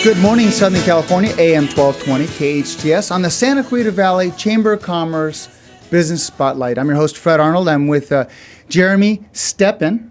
Good morning, Southern California, AM 1220, KHTS, on the Santa Clarita Valley Chamber of Commerce Business Spotlight. I'm your host, Fred Arnold. I'm with Jeremy Stepan,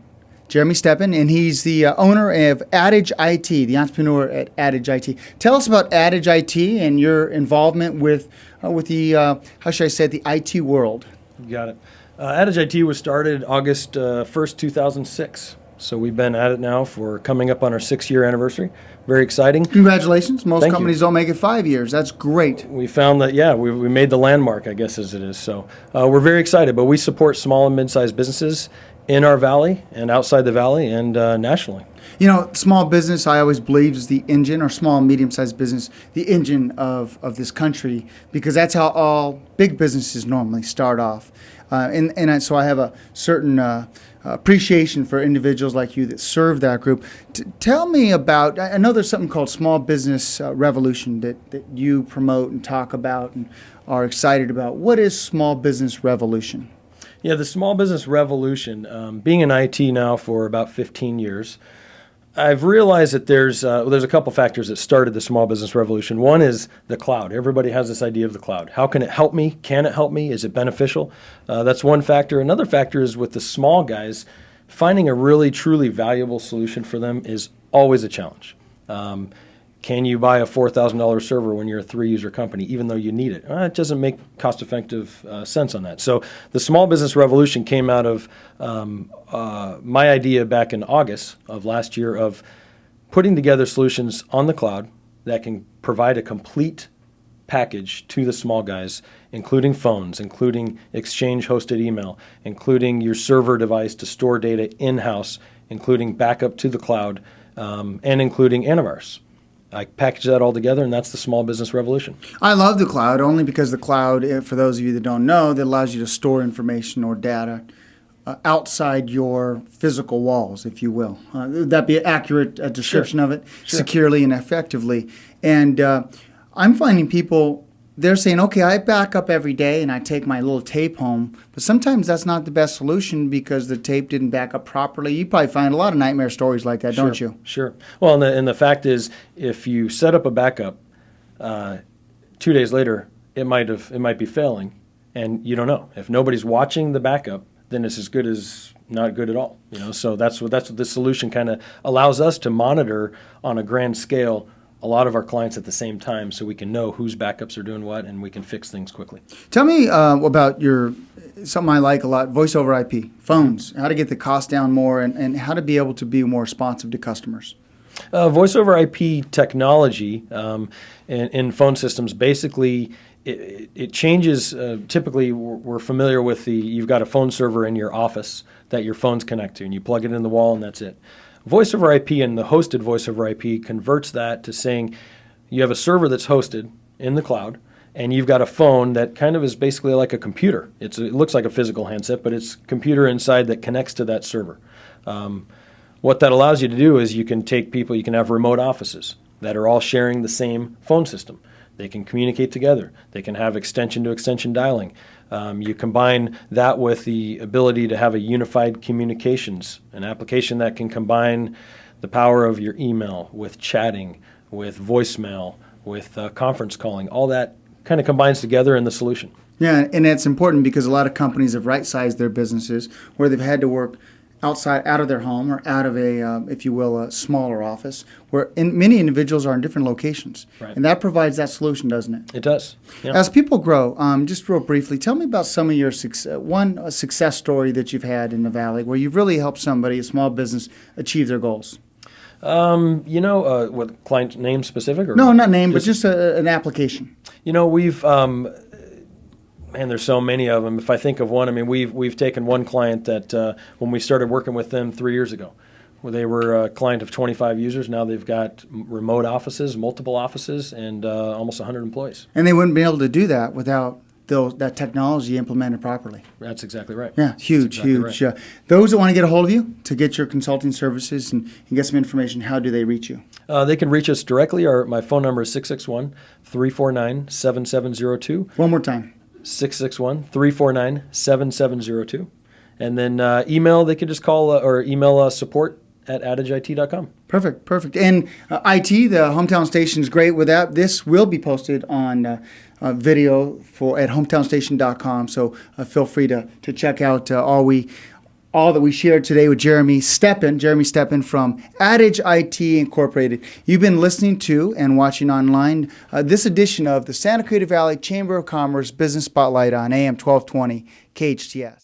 and he's the owner of Adage IT, the entrepreneur at Adage IT. Tell us about Adage IT and your involvement with the, how should I say, the IT world. You got it. Adage IT was started August 1st, 2006. So we've been at it now for coming up on our 6-year anniversary. Very exciting. Congratulations. Most Thank companies you. don't make it 5 years. That's great. We found that, we made the landmark, I guess, as it is. So we're very excited, but we support small and mid-sized businesses in our valley and outside the valley and nationally. You know, small business, I always believe, is the engine, or small and medium-sized business, the engine of this country, because that's how all big businesses normally start off. So I have a certain appreciation for individuals like you that serve that group. Tell me about, I know there's something called Small Business Revolution that you promote and talk about and are excited about. What is Small Business Revolution? Yeah, the Small Business Revolution, being in IT now for about 15 years, I've realized that there's a couple factors that started the small business revolution. One is the cloud. Everybody has this idea of the cloud. How can it help me? Can it help me? Is it beneficial? That's one factor. Another factor is with the small guys, finding a really, truly valuable solution for them is always a challenge. Can you buy a $4,000 server when you're a 3-user company, even though you need it? It doesn't make cost-effective sense on that. So the small business revolution came out of my idea back in August of last year of putting together solutions on the cloud that can provide a complete package to the small guys, including phones, including Exchange-hosted email, including your server device to store data in-house, including backup to the cloud, and including antivirus. I package that all together, and that's the small business revolution. I love the cloud, only because the cloud, for those of you that don't know, that allows you to store information or data outside your physical walls, if you will. Would that be an accurate description of it? Sure. Securely and effectively. And I'm finding people, they're saying, okay, I back up every day and I take my little tape home, but sometimes that's not the best solution because the tape didn't back up properly. You probably find a lot of nightmare stories like that, don't you? Sure. Well, and the fact is, if you set up a backup, 2 days later, it might be failing, and you don't know. If nobody's watching the backup, then it's as good as not good at all. So that's what this solution kind of allows us to monitor on a grand scale a lot of our clients at the same time, so we can know whose backups are doing what, and we can fix things quickly. Tell me about something I like a lot, voice over IP, phones, how to get the cost down more, and how to be able to be more responsive to customers. Voice over IP technology in phone systems, basically, it changes. Typically, we're familiar with you've got a phone server in your office that your phones connect to, and you plug it in the wall, and that's it. Voice over IP and the hosted voice over IP converts that to saying you have a server that's hosted in the cloud, and you've got a phone that kind of is basically like a computer. It looks like a physical handset, but it's a computer inside that connects to that server. What that allows you to do is you can have remote offices that are all sharing the same phone system. They can communicate together. They can have extension-to-extension dialing. You combine that with the ability to have a unified communications, an application that can combine the power of your email with chatting, with voicemail, with conference calling. All that kind of combines together in the solution. Yeah, and that's important because a lot of companies have right-sized their businesses where they've had to work out of their home or out of if you will, a smaller office, where many individuals are in different locations. Right. And that provides that solution, doesn't it? It does. Yeah. As people grow, just real briefly, tell me about some of your success story that you've had in the Valley where you've really helped somebody, a small business, achieve their goals. What client name specific? Or no, not name, but just an application. We've... Man, there's so many of them. If I think of one, we've taken one client that when we started working with them 3 years ago, where they were a client of 25 users. Now they've got remote offices, multiple offices, and almost 100 employees. And they wouldn't be able to do that without that technology implemented properly. That's exactly right. Yeah, huge. Right. Those that want to get a hold of you to get your consulting services and get some information, how do they reach you? They can reach us directly. My phone number is 661-349-7702. One more time. 661-349-7702. And then email, they could just call or email support at adageit.com. Perfect. And IT, the hometown station, is great with that. This will be posted on video at hometownstation.com. So feel free to check out all that we shared today with Jeremy Stepan from Adage IT Incorporated. You've been listening to and watching online this edition of the Santa Cruz Valley Chamber of Commerce Business Spotlight on AM 1220 KHTS.